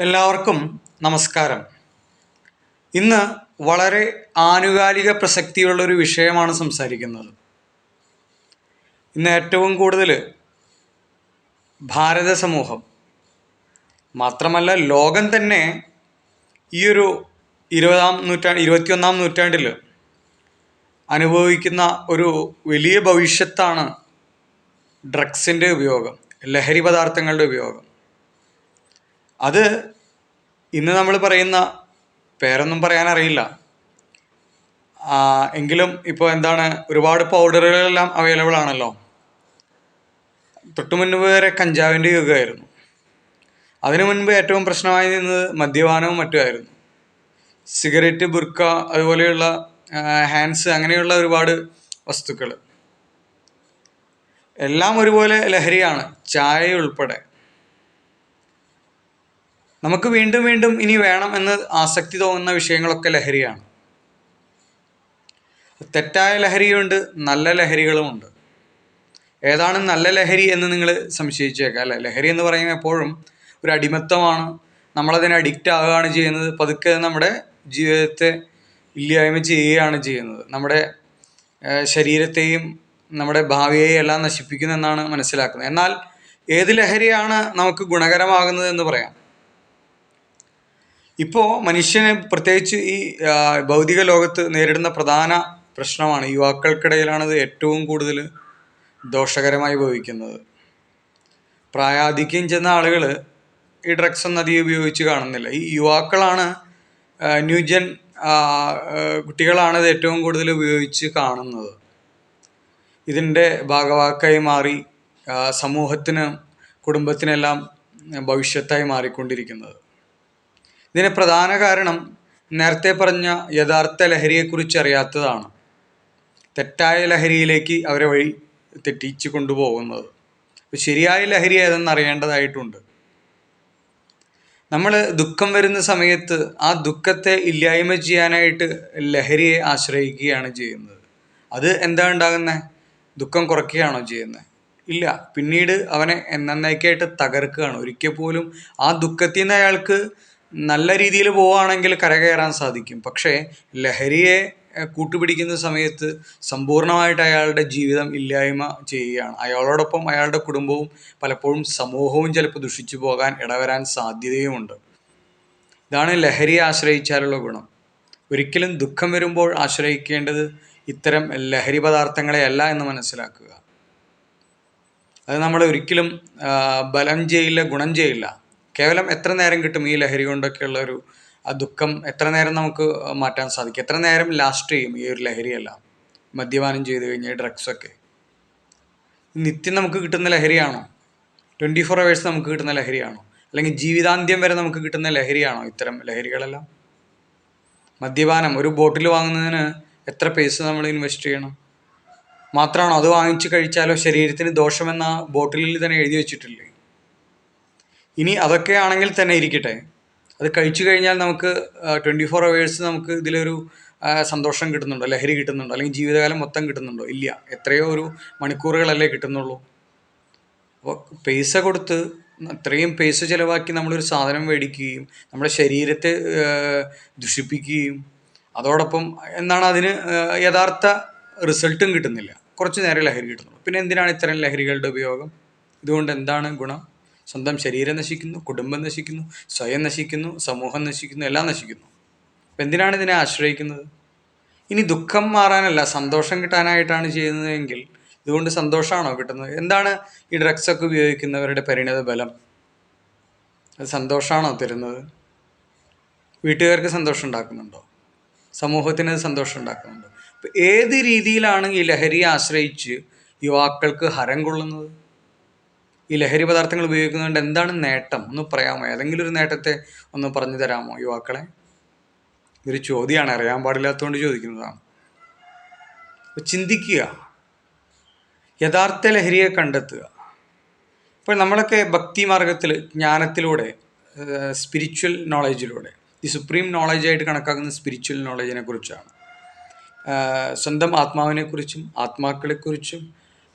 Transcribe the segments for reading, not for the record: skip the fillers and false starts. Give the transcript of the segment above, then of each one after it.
എല്ലാവർക്കും നമസ്കാരം. ഇന്ന് വളരെ ആനുകാലിക പ്രസക്തിയുള്ളൊരു വിഷയമാണ് സംസാരിക്കുന്നത്. ഇന്ന് ഏറ്റവും കൂടുതൽ ഭാരത സമൂഹം മാത്രമല്ല ലോകം തന്നെ ഈയൊരു 21-ാം നൂറ്റാണ്ടിൽ അനുഭവിക്കുന്ന ഒരു വലിയ ഭവിഷ്യത്താണ് ഡ്രഗ്സിൻ്റെ ഉപയോഗം, ലഹരി പദാർത്ഥങ്ങളുടെ ഉപയോഗം. അത് ഇന്ന് നമ്മൾ പറയുന്ന പേരൊന്നും പറയാനറിയില്ല, എങ്കിലും ഇപ്പോൾ ഒരുപാട് പൗഡറുകളെല്ലാം അവൈലബിൾ ആണല്ലോ. തൊട്ടു മുൻപ് വരെ കഞ്ചാവിൻ്റെ യുഗമായിരുന്നു. അതിനു മുൻപ് ഏറ്റവും പ്രശ്നമായി നിന്നത് മദ്യപാനവും മറ്റുമായിരുന്നു. സിഗരറ്റ്, ബുർക്ക, അതുപോലെയുള്ള ഹാൻഡ്സ്, അങ്ങനെയുള്ള ഒരുപാട് വസ്തുക്കൾ എല്ലാം ഒരുപോലെ ലഹരിയാണ്, ചായ ഉൾപ്പെടെ. നമുക്ക് വീണ്ടും വീണ്ടും ഇനി വേണം എന്ന് ആസക്തി തോന്നുന്ന വിഷയങ്ങളൊക്കെ ലഹരിയാണ്. തെറ്റായ ലഹരിയുമുണ്ട്, നല്ല ലഹരികളുമുണ്ട്. ഏതാണ് നല്ല ലഹരി എന്ന് നിങ്ങൾ സംശയിച്ചേക്കാം, അല്ലേ? ലഹരി എന്ന് പറയുമ്പോൾ എപ്പോഴും ഒരു അടിമത്തമാണ്. നമ്മളതിന് അഡിക്റ്റ് ആവുകയാണ് ചെയ്യുന്നത്. പതുക്കെ നമ്മുടെ ജീവിതത്തെ ഇല്ലായ്മ ചെയ്യുകയാണ് ചെയ്യുന്നത്. നമ്മുടെ ശരീരത്തെയും നമ്മുടെ ഭാവിയെയും എല്ലാം നശിപ്പിക്കുമെന്നാണ് മനസ്സിലാക്കുന്നത്. എന്നാൽ ഏത് ലഹരിയാണ് നമുക്ക് ഗുണകരമാകുന്നത് എന്ന് പറയാം. ഇപ്പോൾ മനുഷ്യന് പ്രത്യേകിച്ച് ഈ ഭൗതിക ലോകത്ത് നേരിടുന്ന പ്രധാന പ്രശ്നമാണ്, യുവാക്കൾക്കിടയിലാണത് ഏറ്റവും കൂടുതൽ ദോഷകരമായി ഭവിക്കുന്നത്. പ്രായാധിക്യം ചെന്ന ആളുകൾ ഈ ഡ്രഗ്സ് ഒന്നും അധികം ഉപയോഗിച്ച് കാണുന്നില്ല. ഈ യുവാക്കളാണ്, ന്യൂജൻ കുട്ടികളാണ് ഇത് ഏറ്റവും കൂടുതൽ ഉപയോഗിച്ച് കാണുന്നത്. ഇതിൻ്റെ ഭാഗവാക്കായി മാറി സമൂഹത്തിന്, കുടുംബത്തിനെല്ലാം ഭവിഷ്യത്തായി മാറിക്കൊണ്ടിരിക്കുന്നത്. ഇതിന് പ്രധാന കാരണം നേരത്തെ പറഞ്ഞ യഥാർത്ഥ ലഹരിയെക്കുറിച്ച് അറിയാത്തതാണ്. തെറ്റായ ലഹരിയിലേക്ക് അവരെ വഴി തെറ്റിച്ച് കൊണ്ടുപോകുന്നത്. ശരിയായ ലഹരി ഏതെന്ന് അറിയേണ്ടതായിട്ടുണ്ട്. നമ്മൾ ദുഃഖം വരുന്ന സമയത്ത് ആ ദുഃഖത്തെ ഇല്ലായ്മ ചെയ്യാനായിട്ട് ലഹരിയെ ആശ്രയിക്കുകയാണ് ചെയ്യുന്നത്. അത് എന്താ ഉണ്ടാകുന്നത്? ദുഃഖം കുറയ്ക്കുകയാണോ ചെയ്യുന്നത്? ഇല്ല, പിന്നീട് അവനെ എന്നേക്കായിട്ട് തകർക്കുകയാണ്. ഒരിക്കൽ പോലും ആ ദുഃഖത്തിൽ നിന്ന് അയാൾക്ക് നല്ല രീതിയിൽ പോവുകയാണെങ്കിൽ കരകയറാൻ സാധിക്കും. പക്ഷേ ലഹരിയെ കൂട്ടുപിടിക്കുന്ന സമയത്ത് സമ്പൂർണ്ണമായിട്ട് അയാളുടെ ജീവിതം ഇല്ലായ്മ ചെയ്യുകയാണ്. അയാളോടൊപ്പം അയാളുടെ കുടുംബവും പലപ്പോഴും സമൂഹവും ചിലപ്പോൾ ദുഷിച്ചു പോകാൻ ഇടവരാൻ സാധ്യതയുമുണ്ട്. ഇതാണ് ലഹരിയെ ആശ്രയിച്ചാലുള്ള ഗുണം. ഒരിക്കലും ദുഃഖം വരുമ്പോൾ ആശ്രയിക്കേണ്ടത് ഇത്തരം ലഹരി പദാർത്ഥങ്ങളെ അല്ല എന്ന് മനസ്സിലാക്കുക. അത് നമ്മളെ ഒരിക്കലും ബലം ചെയ്യില്ല, ഗുണം ചെയ്യില്ല. കേവലം എത്ര നേരം കിട്ടും ഈ ലഹരി കൊണ്ടൊക്കെയുള്ള ഒരു ദുഃഖം? എത്ര നേരം നമുക്ക് മാറ്റാൻ സാധിക്കും? എത്ര നേരം ലാസ്റ്റ് ചെയ്യും ഈ ഒരു ലഹരിയല്ല? മദ്യപാനം ചെയ്ത് കഴിഞ്ഞാൽ ഡ്രഗ്സൊക്കെ നിത്യം നമുക്ക് കിട്ടുന്ന ലഹരിയാണോ? 24 hours നമുക്ക് കിട്ടുന്ന ലഹരിയാണോ? അല്ലെങ്കിൽ ജീവിതാന്ത്യം വരെ നമുക്ക് കിട്ടുന്ന ലഹരിയാണോ ഇത്തരം ലഹരികളെല്ലാം? മദ്യപാനം ഒരു ബോട്ടിൽ വാങ്ങുന്നതിന് എത്ര പൈസ നമ്മൾ ഇൻവെസ്റ്റ് ചെയ്യണം? മാത്രമാണോ അത് വാങ്ങിച്ച് കഴിച്ചാലോ ശരീരത്തിന് ദോഷമെന്ന ബോട്ടിലിൽ തന്നെ എഴുതി വെച്ചിട്ടില്ലേ? ഇനി അതൊക്കെ ആണെങ്കിൽ തന്നെ ഇരിക്കട്ടെ, അത് കഴിച്ചു കഴിഞ്ഞാൽ നമുക്ക് 24 hours നമുക്ക് ഇതിലൊരു സന്തോഷം കിട്ടുന്നുണ്ടോ? ലഹരി കിട്ടുന്നുണ്ടോ? അല്ലെങ്കിൽ ജീവിതകാലം മൊത്തം കിട്ടുന്നുണ്ടോ? ഇല്ല, എത്രയോ ഒരു മണിക്കൂറുകളല്ലേ കിട്ടുന്നുള്ളൂ. അപ്പോൾ പൈസ കൊടുത്ത്, അത്രയും പൈസ ചിലവാക്കി നമ്മളൊരു സാധനം മേടിക്കുകയും നമ്മുടെ ശരീരത്തെ ദുഷിപ്പിക്കുകയും അതോടൊപ്പം അതിന് യഥാർത്ഥ റിസൾട്ടും കിട്ടുന്നില്ല. കുറച്ച് നേരം ലഹരി കിട്ടുന്നുള്ളൂ. പിന്നെ എന്തിനാണ് ഇത്തരം ലഹരികളുടെ ഉപയോഗം? ഇതുകൊണ്ട് എന്താണ് ഗുണം? സ്വന്തം ശരീരം നശിക്കുന്നു, കുടുംബം നശിക്കുന്നു, സ്വയം നശിക്കുന്നു, സമൂഹം നശിക്കുന്നു, എല്ലാം നശിക്കുന്നു. അപ്പം എന്തിനാണ് ഇതിനെ ആശ്രയിക്കുന്നത്? ഇനി ദുഃഖം മാറാനല്ല, സന്തോഷം കിട്ടാനായിട്ടാണ് ചെയ്യുന്നതെങ്കിൽ ഇതുകൊണ്ട് സന്തോഷമാണോ കിട്ടുന്നത്? എന്താണ് ഈ ഡ്രഗ്സൊക്കെ ഉപയോഗിക്കുന്നവരുടെ പരിണിത ബലം? അത് സന്തോഷമാണോ തരുന്നത്? വീട്ടുകാർക്ക് സന്തോഷം ഉണ്ടാക്കുന്നുണ്ടോ? സമൂഹത്തിന് സന്തോഷം ഉണ്ടാക്കുന്നുണ്ടോ? അപ്പം ഏത് രീതിയിലാണ് ഈ ലഹരിയെ ആശ്രയിച്ച് യുവാക്കൾക്ക് ഹരം കൊള്ളുന്നത്? ഈ ലഹരി പദാർത്ഥങ്ങൾ ഉപയോഗിക്കുന്നതുകൊണ്ട് എന്താണ് നേട്ടം? ഒന്ന് പറയാമോ? ഏതെങ്കിലും ഒരു നേട്ടത്തെ ഒന്ന് പറഞ്ഞു തരാമോ യുവാക്കളെ? ഇതൊരു ചോദ്യമാണ്, അറിയാൻ പാടില്ലാത്തതുകൊണ്ട് ചോദിക്കുന്നതാണ്. ചിന്തിക്കുക, യഥാർത്ഥ ലഹരിയെ കണ്ടെത്തുക. ഇപ്പോൾ നമ്മളൊക്കെ ഭക്തി മാർഗത്തിൽ, ജ്ഞാനത്തിലൂടെ, സ്പിരിച്വൽ നോളജിലൂടെ, ഈ സുപ്രീം നോളജായിട്ട് കണക്കാക്കുന്ന സ്പിരിച്വൽ നോളജിനെ കുറിച്ചാണ്. സ്വന്തം ആത്മാവിനെക്കുറിച്ചും ആത്മാക്കളെക്കുറിച്ചും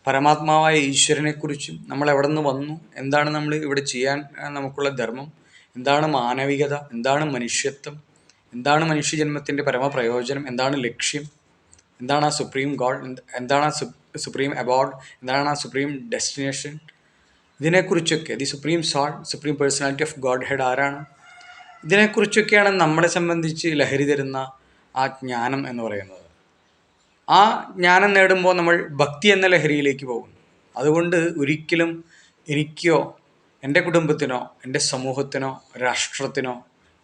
പരമാത്മാവായ ഈശ്വരനെക്കുറിച്ചും നമ്മൾ എവിടെ നിന്ന് വന്നു, എന്താണ് നമ്മൾ ഇവിടെ ചെയ്യാൻ നമുക്കുള്ള ധർമ്മം, എന്താണ് മാനവികത, എന്താണ് മനുഷ്യത്വം, എന്താണ് മനുഷ്യജന്മത്തിൻ്റെ പരമപ്രയോജനം, എന്താണ് ലക്ഷ്യം, എന്താണ് ആ സുപ്രീം ഗോഡ്, എന്താണ് ആ സുപ്രീം അബോർഡ്, എന്താണ് ആ സുപ്രീം ഡെസ്റ്റിനേഷൻ, ഇതിനെക്കുറിച്ചൊക്കെ the supreme soul, supreme personality of Godhead ആരാണ്, ഇതിനെക്കുറിച്ചൊക്കെയാണ് നമ്മളെ സംബന്ധിച്ച് ലഹരി തരുന്ന ആ ജ്ഞാനം എന്ന് പറയുന്നത്. ആ ജ്ഞാനം നേടുമ്പോൾ നമ്മൾ ഭക്തി എന്ന ലഹരിയിലേക്ക് പോകും. അതുകൊണ്ട് ഒരിക്കലും എനിക്കോ എൻ്റെ കുടുംബത്തിനോ എൻ്റെ സമൂഹത്തിനോ രാഷ്ട്രത്തിനോ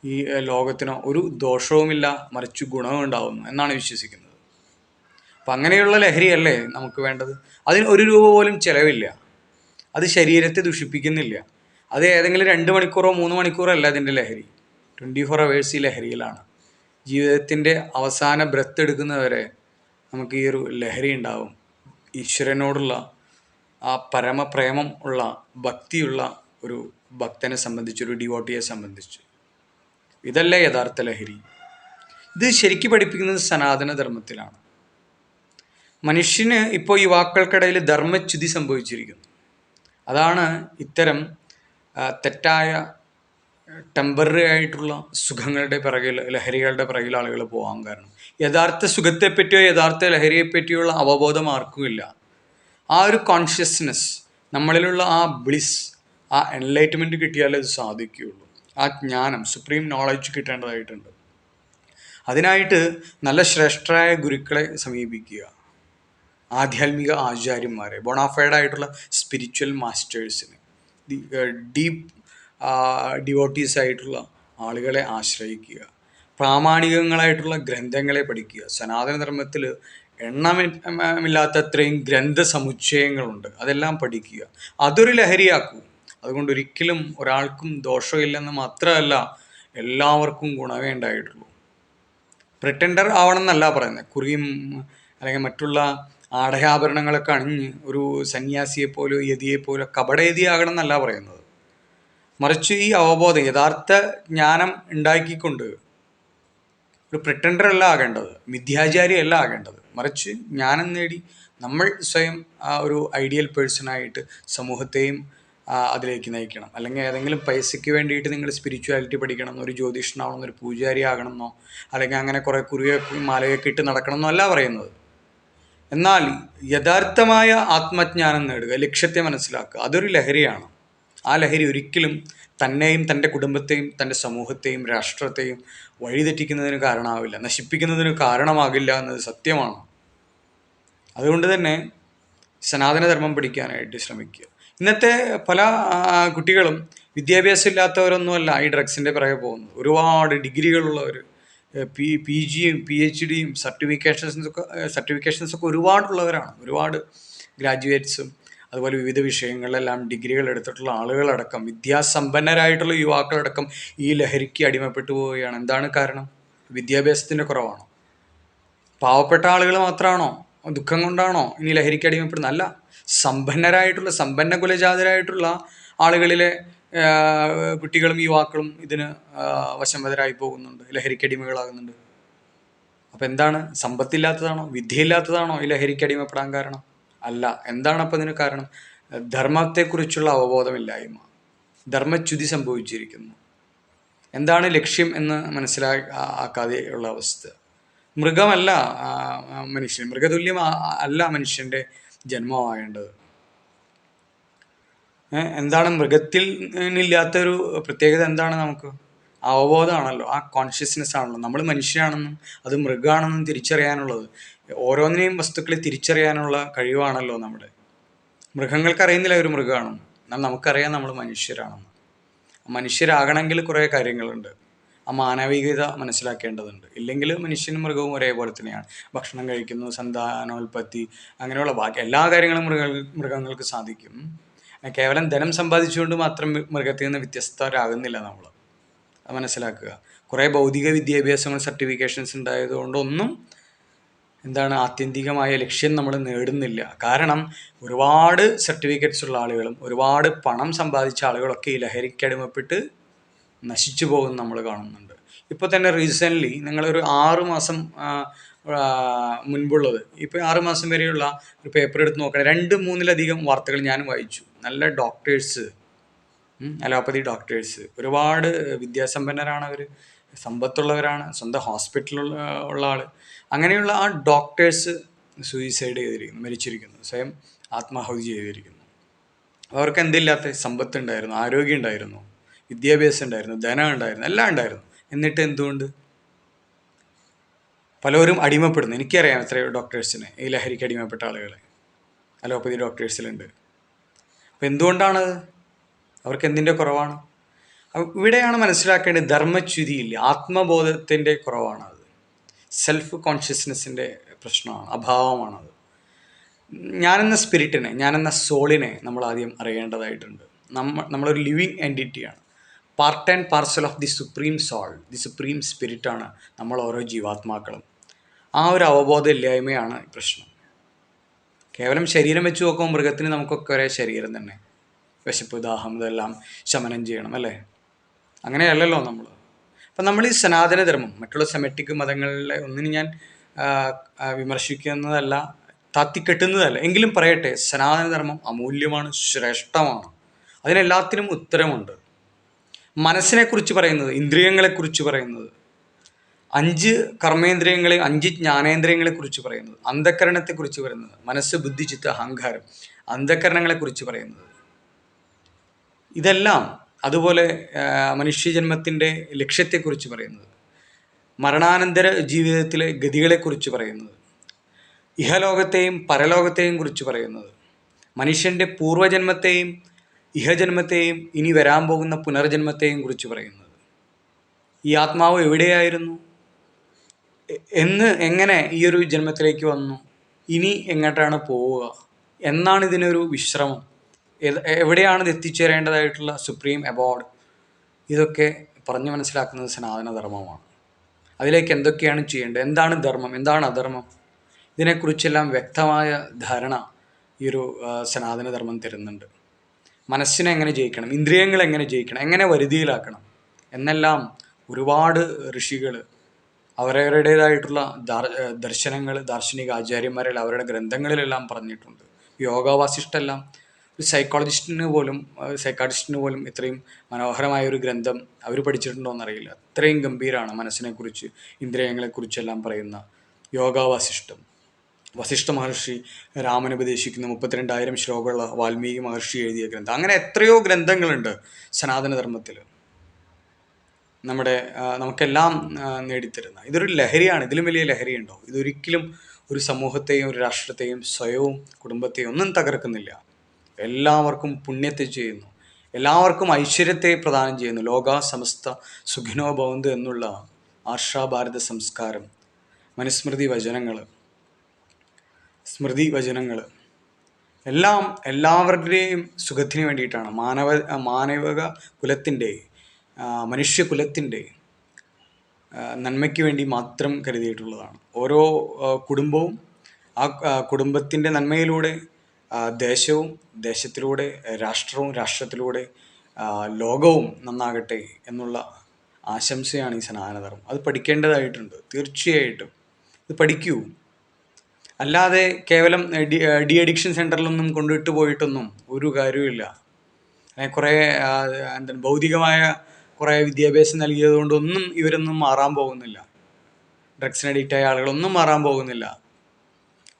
ഈ ലോകത്തിനോ ഒരു ദോഷവുമില്ല, മറിച്ച് ഗുണവും ഉണ്ടാവുന്നു എന്നാണ് വിശ്വസിക്കുന്നത്. അപ്പം അങ്ങനെയുള്ള ലഹരിയല്ലേ നമുക്ക് വേണ്ടത്. അതിന് ഒരു രൂപ പോലും ചിലവില്ല, അത് ശരീരത്തെ ദുഷിപ്പിക്കുന്നില്ല, അത് ഏതെങ്കിലും 2 മണിക്കൂറോ 3 മണിക്കൂറോ അല്ല അതിൻ്റെ ലഹരി. 24 hours ഈ ലഹരിയിലാണ്. ജീവിതത്തിൻ്റെ അവസാന ബ്രത്ത് എടുക്കുന്നവരെ നമുക്ക് ഈ ഒരു ലഹരി ഉണ്ടാവും. ഈശ്വരനോടുള്ള ആ പരമപ്രേമം ഉള്ള ഭക്തിയുള്ള ഒരു ഭക്തനെ സംബന്ധിച്ച്, ഒരു ഡിവോട്ടിയെ സംബന്ധിച്ച് ഇതല്ലേ യഥാർത്ഥ ലഹരി. ഇത് ശരിക്കും പഠിപ്പിക്കുന്നത് സനാതന ധർമ്മത്തിലാണ്. മനുഷ്യന് ഇപ്പോൾ യുവാക്കൾക്കിടയിൽ ധർമ്മച്യുതി സംഭവിച്ചിരിക്കുന്നു. അതാണ് ഇത്തരം തെറ്റായ ടെമ്പററി ആയിട്ടുള്ള സുഖങ്ങളുടെ പിറകിൽ, ലഹരികളുടെ പിറകിൽ ആളുകൾ പോകാൻ കാരണം. യഥാർത്ഥ സുഖത്തെപ്പറ്റിയോ യഥാർത്ഥ ലഹരിയെപ്പറ്റിയുള്ള അവബോധം ആർക്കുമില്ല. ആ ഒരു കോൺഷ്യസ്നെസ്, നമ്മളിലുള്ള ആ ബ്ലിസ്, ആ എൻലൈറ്റ്മെൻറ്റ് കിട്ടിയാലേ അത് സാധിക്കുകയുള്ളൂ. ആ ജ്ഞാനം, സുപ്രീം നോളജ് കിട്ടേണ്ടതായിട്ടുണ്ട്. അതിനായിട്ട് നല്ല ശ്രേഷ്ഠരായ ഗുരുക്കളെ സമീപിക്കുക, ആധ്യാത്മിക ആചാര്യന്മാരെ, ബൊണാഫൈഡ് ആയിട്ടുള്ള സ്പിരിച്വൽ മാസ്റ്റേഴ്സിനെ, ഡീപ്പ് ഡിവോട്ടീസ് ആയിട്ടുള്ള ആളുകളെ ആശ്രയിക്കുക, പ്രാമാണികങ്ങളായിട്ടുള്ള ഗ്രന്ഥങ്ങളെ പഠിക്കുക. സനാതനധർമ്മത്തിൽ എണ്ണമില്ലാത്തത്രയും ഗ്രന്ഥസമുച്ചയങ്ങളുണ്ട്, അതെല്ലാം പഠിക്കുക. അതൊരു ലഹരിയാക്കൂ. അതുകൊണ്ട് ഒരിക്കലും ഒരാൾക്കും ദോഷമില്ലെന്ന് മാത്രമല്ല, എല്ലാവർക്കും ഗുണമേ ഉണ്ടായിട്ടുള്ളൂ. പ്രിറ്റൻഡർ ആവണം എന്നല്ല പറയുന്നത്. കുറിയും അല്ലെങ്കിൽ മറ്റുള്ള ആടയാഭരണങ്ങളൊക്കെ അണിഞ്ഞ് ഒരു സന്യാസിയെപ്പോലോ യതിയെപ്പോലോ കപടയതിയാകണം എന്നല്ല പറയുന്നത്. മറിച്ച് ഈ അവബോധം, യഥാർത്ഥ ജ്ഞാനം ഉണ്ടാക്കിക്കൊണ്ട് ഒരു പ്രിറ്റൻഡർ അല്ല ആകേണ്ടത്, മിഥ്യാചാരി അല്ല ആകേണ്ടത്. മറിച്ച് ജ്ഞാനം നേടി നമ്മൾ സ്വയം ആ ഒരു ഐഡിയൽ പേഴ്സണായിട്ട് സമൂഹത്തെയും അതിലേക്ക് നയിക്കണം. അല്ലെങ്കിൽ ഏതെങ്കിലും പൈസയ്ക്ക് വേണ്ടിയിട്ട് നിങ്ങൾ സ്പിരിച്വാലിറ്റി പഠിക്കണമെന്നോ, ഒരു ജ്യോതിഷനാവണമെന്നോ, ഒരു പൂജാരി ആകണമെന്നോ, അല്ലെങ്കിൽ അങ്ങനെ കുറേ കുറിയൊക്കെ മാലയൊക്കെ ഇട്ട് നടക്കണമെന്നോ അല്ല പറയുന്നത്. എന്നാൽ യഥാർത്ഥമായ ആത്മജ്ഞാനം നേടുക, ലക്ഷ്യത്തെ മനസ്സിലാക്കുക, അതൊരു ലഹരിയാണ്. ആ ലഹരി ഒരിക്കലും തന്നെയും തൻ്റെ കുടുംബത്തെയും തൻ്റെ സമൂഹത്തെയും രാഷ്ട്രത്തെയും വഴിതെറ്റിക്കുന്നതിന് കാരണമാവില്ല, നശിപ്പിക്കുന്നതിന് കാരണമാകില്ല എന്നത് സത്യമാണ്. അതുകൊണ്ട് തന്നെ സനാതനധർമ്മം പഠിക്കാനായിട്ട് ശ്രമിക്കുക. ഇന്നത്തെ പല കുട്ടികളും വിദ്യാഭ്യാസം ഇല്ലാത്തവരൊന്നുമല്ല ഈ ഡ്രഗ്സിൻ്റെ പിറകെ പോകുന്നത്. ഒരുപാട് ഡിഗ്രികളുള്ളവർ, പി ജിയും PhD സർട്ടിഫിക്കേഷൻസൊക്കെ ഒരുപാടുള്ളവരാണ്. ഒരുപാട് ഗ്രാജുവേറ്റ്സും അതുപോലെ വിവിധ വിഷയങ്ങളിലെല്ലാം ഡിഗ്രികൾ എടുത്തിട്ടുള്ള ആളുകളടക്കം, വിദ്യാസമ്പന്നരായിട്ടുള്ള യുവാക്കളടക്കം ഈ ലഹരിക്ക് അടിമപ്പെട്ടു പോവുകയാണ്. എന്താണ് കാരണം? വിദ്യാഭ്യാസത്തിൻ്റെ കുറവാണോ? പാവപ്പെട്ട ആളുകൾ മാത്രമാണോ, ദുഃഖം കൊണ്ടാണോ ഇനി ലഹരിക്ക് അടിമപ്പെടുന്നത്? അല്ല, സമ്പന്നരായിട്ടുള്ള, സമ്പന്ന കുലജാതരായിട്ടുള്ള ആളുകളിലെ കുട്ടികളും യുവാക്കളും ഇതിന് വശംവദരായി പോകുന്നുണ്ട്, ലഹരിക്കടിമകളാകുന്നുണ്ട്. അപ്പം എന്താണ്? സമ്പത്തില്ലാത്തതാണോ, വിദ്യയില്ലാത്തതാണോ ഈ ലഹരിക്ക് അടിമപ്പെടാൻ കാരണം? അല്ല. എന്താണ് അപ്പം ഇതിന് കാരണം? ധർമ്മത്തെക്കുറിച്ചുള്ള അവബോധമില്ലായ്മ, ധർമ്മച്യുതി സംഭവിച്ചിരിക്കുന്നു. എന്താണ് ലക്ഷ്യം എന്ന് മനസ്സിലാക്കാതെ ഉള്ള അവസ്ഥ. മൃഗമല്ല മനുഷ്യൻ, മൃഗതുല്യം അല്ല മനുഷ്യൻ്റെ ജന്മമാകേണ്ടത്. എന്താണ് മൃഗത്തിൽ ഇല്ലാത്തൊരു പ്രത്യേകത? എന്താണ്? നമുക്ക് അവബോധമാണല്ലോ, ആ കോൺഷ്യസ്നെസ് ആണല്ലോ. നമ്മൾ മനുഷ്യനാണെന്നും അത് മൃഗമാണെന്നും തിരിച്ചറിയാനുള്ളത്, ഓരോന്നിനെയും വസ്തുക്കളെ തിരിച്ചറിയാനുള്ള കഴിവാണല്ലോ നമ്മുടെ. മൃഗങ്ങൾക്ക് അറിയുന്നില്ല ഒരു മൃഗമാണെന്ന്, എന്നാൽ നമുക്കറിയാം നമ്മൾ മനുഷ്യരാണെന്ന്. മനുഷ്യരാകണമെങ്കിൽ കുറേ കാര്യങ്ങളുണ്ട്. ആ മാനവികത മനസ്സിലാക്കേണ്ടതുണ്ട്. ഇല്ലെങ്കിൽ മനുഷ്യനും മൃഗവും ഒരേപോലെ തന്നെയാണ്. ഭക്ഷണം കഴിക്കുന്നു, സന്താനോൽപത്തി, അങ്ങനെയുള്ള ബാക്കി എല്ലാ കാര്യങ്ങളും മൃഗങ്ങൾക്ക് സാധിക്കും. കേവലം ധനം സമ്പാദിച്ചുകൊണ്ട് മാത്രം മൃഗത്തിൽ നിന്ന് വ്യത്യസ്തരാകുന്നില്ല നമ്മൾ, അത് മനസ്സിലാക്കുക. കുറേ ഭൗതിക വിദ്യാഭ്യാസങ്ങൾ, സർട്ടിഫിക്കേഷൻസ് ഉണ്ടായതുകൊണ്ടൊന്നും എന്താണ് ആത്യന്തികമായ ലക്ഷ്യം നമ്മൾ നേടുന്നില്ല. കാരണം ഒരുപാട് സർട്ടിഫിക്കറ്റ്സ് ഉള്ള ആളുകളും ഒരുപാട് പണം സമ്പാദിച്ച ആളുകളൊക്കെ ഈ ലഹരിക്കടിമപ്പെട്ട് നശിച്ചു പോകുന്ന നമ്മൾ കാണുന്നുണ്ട്. ഇപ്പോൾ തന്നെ റീസെൻ്റ്ലി നിങ്ങളൊരു 6 മാസം മുൻപുള്ളത്, ഇപ്പോൾ 6 മാസം വരെയുള്ള ഒരു പേപ്പർ എടുത്ത് നോക്കണം, 2-3-ലധികം വാർത്തകൾ ഞാൻ വായിച്ചു. നല്ല ഡോക്ടേഴ്സ് അലോപ്പതി ഡോക്ടേഴ്സ് ഒരുപാട് വിദ്യാസമ്പന്നരാണ് അവർ, സമ്പത്തുള്ളവരാണ്, സ്വന്തം ഹോസ്പിറ്റലുള്ള ഉള്ള ആൾ. അങ്ങനെയുള്ള ആ ഡോക്ടേഴ്സ് സൂയിസൈഡ് ചെയ്തിരിക്കുന്നു, മരിച്ചിരിക്കുന്നു, സ്വയം ആത്മാഹുതി ചെയ്തിരിക്കുന്നു. അവർക്ക് എന്തില്ലാത്ത സമ്പത്തുണ്ടായിരുന്നു, ആരോഗ്യം ഉണ്ടായിരുന്നു, വിദ്യാഭ്യാസം ഉണ്ടായിരുന്നു, ധനം ഉണ്ടായിരുന്നു, എല്ലാം ഉണ്ടായിരുന്നു. എന്നിട്ട് എന്തുകൊണ്ട് പലരും അടിമപ്പെടുന്നു? എനിക്കറിയാം എത്രയോ ഡോക്ടേഴ്സിനെ, ഈ ലഹരിക്ക് അടിമപ്പെട്ട ആളുകളെ അലോപ്പതി ഡോക്ടേഴ്സിലുണ്ട്. അപ്പം എന്തുകൊണ്ടാണത്? അവർക്ക് എന്തിൻ്റെ കുറവാണ്? ഇവിടെയാണ് മനസ്സിലാക്കേണ്ടത്, ധർമ്മച്യുതിയില്ല, ആത്മബോധത്തിൻ്റെ കുറവാണത്, സെൽഫ് കോൺഷ്യസ്നെസ്സിൻ്റെ പ്രശ്നമാണ്, അഭാവമാണത്. ഞാനെന്ന സ്പിരിറ്റിനെ, ഞാനെന്ന സോളിനെ നമ്മൾ ആദ്യം അറിയേണ്ടതായിട്ടുണ്ട്. നമ്മളൊരു ലിവിങ് എൻറ്റിറ്റിയാണ്, part and parcel of the supreme soul, the supreme സ്പിരിറ്റാണ് നമ്മൾ ഓരോ ജീവാത്മാക്കളും. ആ ഒരു അവബോധം ഇല്ലായ്മയാണ് പ്രശ്നം. കേവലം ശരീരം വെച്ച് നോക്കുമ്പോൾ മൃഗത്തിന് നമുക്കൊക്കെ ഒരേ ശരീരം തന്നെ, വിശപ്പ്, ദാഹം ഇതെല്ലാം ശമനം ചെയ്യണം അല്ലേ? അങ്ങനെയല്ലല്ലോ നമ്മൾ. അപ്പം നമ്മൾ ഈ സനാതനധർമ്മം, മറ്റുള്ള സെമറ്റിക് മതങ്ങളിലെ ഒന്നിനും ഞാൻ വിമർശിക്കുന്നതല്ല, താത്തിക്കെട്ടുന്നതല്ല, എങ്കിലും പറയട്ടെ, സനാതനധർമ്മം അമൂല്യമാണ്, ശ്രേഷ്ഠമാണ്. അതിനെല്ലാത്തിനും ഉത്തരമുണ്ട്. മനസ്സിനെക്കുറിച്ച് പറയുന്നത്, ഇന്ദ്രിയങ്ങളെക്കുറിച്ച് പറയുന്നത്, 5 കർമ്മേന്ദ്രിയങ്ങളെ, 5 ജ്ഞാനേന്ദ്രിയങ്ങളെക്കുറിച്ച് പറയുന്നത്, അന്ധക്കരണത്തെക്കുറിച്ച് പറയുന്നത്, മനസ്സ്, ബുദ്ധി, ചിത്ത, അഹങ്കാരം, അന്ധക്കരണങ്ങളെക്കുറിച്ച് പറയുന്നത്, ഇതെല്ലാം. അതുപോലെ മനുഷ്യജന്മത്തിൻ്റെ ലക്ഷ്യത്തെക്കുറിച്ച് പറയുന്നത്, മരണാനന്തര ജീവിതത്തിലെ ഗതികളെക്കുറിച്ച് പറയുന്നത്, ഇഹലോകത്തെയും പരലോകത്തെയും കുറിച്ച് പറയുന്നത്, മനുഷ്യൻ്റെ പൂർവ്വജന്മത്തെയും ഇഹജന്മത്തെയും ഇനി വരാൻ പോകുന്ന പുനർജന്മത്തെയും കുറിച്ച് പറയുന്നത്, ഈ ആത്മാവ് എവിടെയായിരുന്നു, എങ്ങനെ ഈ ഒരു ജന്മത്തിലേക്ക് വന്നു, ഇനി എങ്ങോട്ടാണ് പോവുക, എന്നാണ് ഇതിനൊരു വിശ്രമം, എവിടെയാണ് ഇത് എത്തിച്ചേരേണ്ടതായിട്ടുള്ള സുപ്രീം അബോർഡ്, ഇതൊക്കെ പറഞ്ഞു മനസ്സിലാക്കുന്നത് സനാതനധർമ്മമാണ്. അതിലേക്ക് എന്തൊക്കെയാണ് ചെയ്യേണ്ടത്, എന്താണ് ധർമ്മം, എന്താണ് അധർമ്മം, ഇതിനെക്കുറിച്ചെല്ലാം വ്യക്തമായ ധാരണ ഈ ഒരു സനാതനധർമ്മം തരുന്നുണ്ട്. മനസ്സിനെ എങ്ങനെ ജയിക്കണം, ഇന്ദ്രിയങ്ങളെ എങ്ങനെ ജയിക്കണം, എങ്ങനെ വരുതിയിലാക്കണം എന്നെല്ലാം ഒരുപാട് ഋഷികൾ അവരവരുടേതായിട്ടുള്ള ദർശനങ്ങൾ, ദാർശനിക ആചാര്യന്മാരെല്ലാം അവരുടെ ഗ്രന്ഥങ്ങളിലെല്ലാം പറഞ്ഞിട്ടുണ്ട്. യോഗ വാസിഷ്ഠെല്ലാം ഒരു സൈക്കോളജിസ്റ്റിന് പോലും ഇത്രയും മനോഹരമായ ഒരു ഗ്രന്ഥം അവർ പഠിച്ചിട്ടുണ്ടോ എന്നറിയില്ല. അത്രയും ഗംഭീരമാണ് മനസ്സിനെക്കുറിച്ച്, ഇന്ദ്രിയങ്ങളെക്കുറിച്ചെല്ലാം പറയുന്ന യോഗ വാസിഷ്ഠം. വസിഷ്ഠ മഹർഷി രാമനുപദേശിക്കുന്ന 32,000 ശ്ലോകമുള്ള വാൽമീകി മഹർഷി എഴുതിയ ഗ്രന്ഥം. അങ്ങനെ എത്രയോ ഗ്രന്ഥങ്ങളുണ്ട് സനാതനധർമ്മത്തിൽ, നമുക്കെല്ലാം നേടിത്തരുന്ന. ഇതൊരു ലഹരിയാണ്, ഇതിലും വലിയ ലഹരിയുണ്ടോ? ഇതൊരിക്കലും ഒരു സമൂഹത്തെയും ഒരു രാഷ്ട്രത്തെയും സ്വയവും കുടുംബത്തെയും ഒന്നും തകർക്കുന്നില്ല. എല്ലാവർക്കും പുണ്യത്തെ ചെയ്യുന്നു, എല്ലാവർക്കും ഐശ്വര്യത്തെ പ്രദാനം ചെയ്യുന്നു. ലോക സമസ്ത സുഖിനോ ഭവന്തു എന്നുള്ള ആർഷഭാരത സംസ്കാരം, മനുസ്മൃതി വചനങ്ങൾ, സ്മൃതി വചനങ്ങൾ എല്ലാം എല്ലാവരുടെയും സുഖത്തിന് വേണ്ടിയിട്ടാണ്, മാനവിക കുലത്തിൻ്റെ, മനുഷ്യകുലത്തിൻ്റെ നന്മയ്ക്ക് വേണ്ടി മാത്രം കരുതിയിട്ടുള്ളതാണ്. ഓരോ കുടുംബവും ആ കുടുംബത്തിൻ്റെ നന്മയിലൂടെ ദേശവും, ദേശത്തിലൂടെ രാഷ്ട്രവും, രാഷ്ട്രത്തിലൂടെ ലോകവും നന്നാകട്ടെ എന്നുള്ള ആശംസയാണ് ഈ സനാതനധർമ്മം. അത് പഠിക്കേണ്ടതായിട്ടുണ്ട്, തീർച്ചയായിട്ടും ഇത് പഠിക്കൂ. അല്ലാതെ കേവലം ഡി അഡിക്ഷൻ സെൻറ്ററിലൊന്നും കൊണ്ടിട്ട് പോയിട്ടൊന്നും ഒരു കാര്യമില്ല. കുറേ എന്താണ് ഭൗതികമായ കുറേ വിദ്യാഭ്യാസം നൽകിയത് കൊണ്ടൊന്നും ഇവരൊന്നും മാറാൻ പോകുന്നില്ല. ഡ്രഗ്സിന് അഡിക്റ്റായ ആളുകളൊന്നും മാറാൻ പോകുന്നില്ല.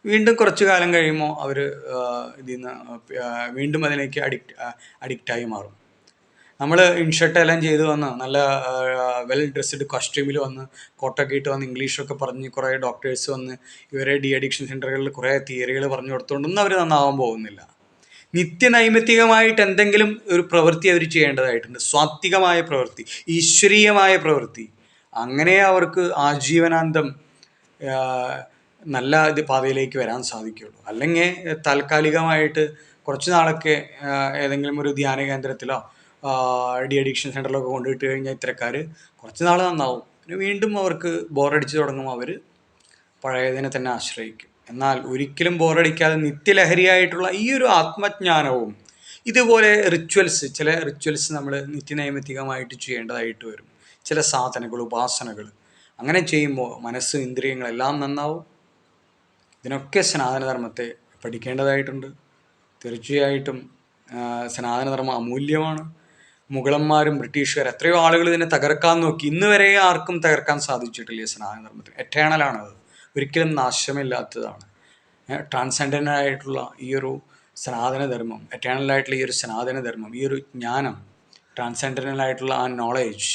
വീണ്ടും കുറച്ചു കാലം കഴിയുമ്പോൾ അവർ ഇതിൽ നിന്ന് വീണ്ടും അതിലേക്ക് അഡിക്റ്റായി മാറും. നമ്മൾ ഇൻഷർട്ടെല്ലാം ചെയ്ത് വന്ന് നല്ല വെൽ ഡ്രസ്ഡ് കോസ്റ്റ്യൂമിൽ വന്ന് കോട്ടൊക്കെ ഇട്ട് വന്ന് ഇംഗ്ലീഷൊക്കെ പറഞ്ഞ് കുറേ ഡോക്ടേഴ്സ് വന്ന് ഇവരെ ഡി അഡിക്ഷൻ സെൻറ്ററുകളിൽ കുറേ തിയറികൾ പറഞ്ഞു കൊടുത്തുകൊണ്ടൊന്നും അവർ നന്നാവാൻ പോകുന്നില്ല. നിത്യനൈമിത്തികമായിട്ട് എന്തെങ്കിലും ഒരു പ്രവൃത്തി അവർ ചെയ്യേണ്ടതായിട്ടുണ്ട്, സ്വാത്വികമായ പ്രവൃത്തി, ഈശ്വരീയമായ പ്രവൃത്തി. അങ്ങനെ അവർക്ക് ആജീവനാന്തം നല്ല പാതയിലേക്ക് വരാൻ സാധിക്കുകയുള്ളൂ. അല്ലെങ്കിൽ താൽക്കാലികമായിട്ട് കുറച്ച് നാളൊക്കെ ഏതെങ്കിലും ഒരു ധ്യാന കേന്ദ്രത്തിലോ ഡി അഡിക്ഷൻ സെൻറ്ററിലൊക്കെ കൊണ്ടുപോയിട്ട് കഴിഞ്ഞാൽ ഇത്തരക്കാർ കുറച്ച് നാൾ നന്നാവും. പിന്നെ വീണ്ടും അവർക്ക് ബോറടിച്ച് തുടങ്ങുമ്പോൾ അവർ പഴയതിനെ തന്നെ ആശ്രയിക്കും. എന്നാൽ ഒരിക്കലും ബോറടിക്കാതെ നിത്യലഹരിയായിട്ടുള്ള ഈ ഒരു ആത്മജ്ഞാനവും ഇതുപോലെ ചില റിച്വൽസ് നമ്മൾ നിത്യനൈമിത്തികമായിട്ട് ചെയ്യേണ്ടതായിട്ട് വരും. ചില സാധനകൾ, ഉപാസനകൾ അങ്ങനെ ചെയ്യുമ്പോൾ മനസ്സ്, ഇന്ദ്രിയങ്ങളെല്ലാം നന്നാവും. ഇതിനൊക്കെ സനാതനധർമ്മത്തെ പഠിക്കേണ്ടതായിട്ടുണ്ട്. തീർച്ചയായിട്ടും സനാതനധർമ്മം അമൂല്യമാണ്. മുഗളന്മാരും ബ്രിട്ടീഷുകാർ എത്രയോ ആളുകൾ ഇതിനെ തകർക്കാൻ നോക്കി. ഇന്ന് വരെ ആർക്കും തകർക്കാൻ സാധിച്ചിട്ടില്ല ഈ സനാതനധർമ്മത്തിൽ. എറ്റേണലാണത്, ഒരിക്കലും നാശമില്ലാത്തതാണ്. ട്രാൻസെൻഡൻ്റ് ആയിട്ടുള്ള ഈ ഒരു സനാതനധർമ്മം, എറ്റേണലായിട്ടുള്ള ഈ ഒരു സനാതനധർമ്മം, ഈ ഒരു ജ്ഞാനം, ട്രാൻസെൻഡൻ്റൽ ആയിട്ടുള്ള ആ നോളേജ്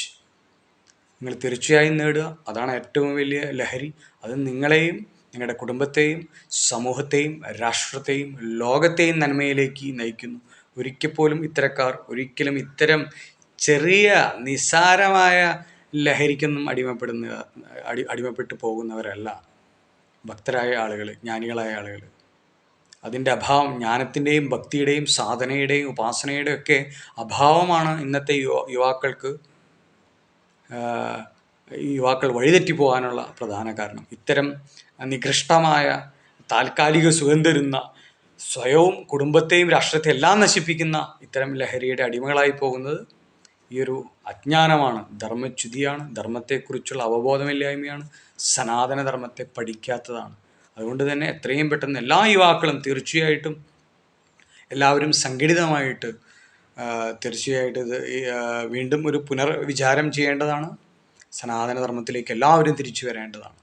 നിങ്ങൾ തീർച്ചയായും നേടുക. അതാണ് ഏറ്റവും വലിയ ലഹരി. അത് നിങ്ങളെയും നിങ്ങളുടെ കുടുംബത്തെയും സമൂഹത്തെയും രാഷ്ട്രത്തെയും ലോകത്തെയും നന്മയിലേക്ക് നയിക്കുന്നു. ഒരിക്കൽ പോലും ഇത്തരക്കാർ ഒരിക്കലും ഇത്തരം ചെറിയ നിസ്സാരമായ ലഹരിക്കൊന്നും അടിമപ്പെട്ടു പോകുന്നവരല്ല ഭക്തരായ ആളുകൾ, ജ്ഞാനികളായ ആളുകൾ. അതിൻ്റെ അഭാവം, ജ്ഞാനത്തിൻ്റെയും ഭക്തിയുടെയും സാധനയുടെയും ഉപാസനയുടെയും ഒക്കെ അഭാവമാണ് ഇന്നത്തെ യുവാക്കൾ വഴിതെറ്റി പോകാനുള്ള പ്രധാന കാരണം. ഇത്തരം നികൃഷ്ടമായ താൽക്കാലിക സുഖം തരുന്ന, സ്വയവും കുടുംബത്തെയും രാഷ്ട്രത്തെ എല്ലാം നശിപ്പിക്കുന്ന ഇത്തരം ലഹരിയുടെ അടിമകളായി പോകുന്നത് ഈ ഒരു അജ്ഞാനമാണ്, ധർമ്മച്യുതിയാണ്, ധർമ്മത്തെക്കുറിച്ചുള്ള അവബോധമില്ലായ്മയാണ്, സനാതനധർമ്മത്തെ പഠിക്കാത്തതാണ്. അതുകൊണ്ട് തന്നെ എത്രയും പെട്ടെന്ന് എല്ലാ യുവാക്കളും തീർച്ചയായിട്ടും എല്ലാവരും സംഘടിതമായിട്ട് തീർച്ചയായിട്ടും ഇത് വീണ്ടും ഒരു പുനർവിചാരം ചെയ്യേണ്ടതാണ്. സനാതനധർമ്മത്തിലേക്ക് എല്ലാവരും തിരിച്ചു വരേണ്ടതാണ്.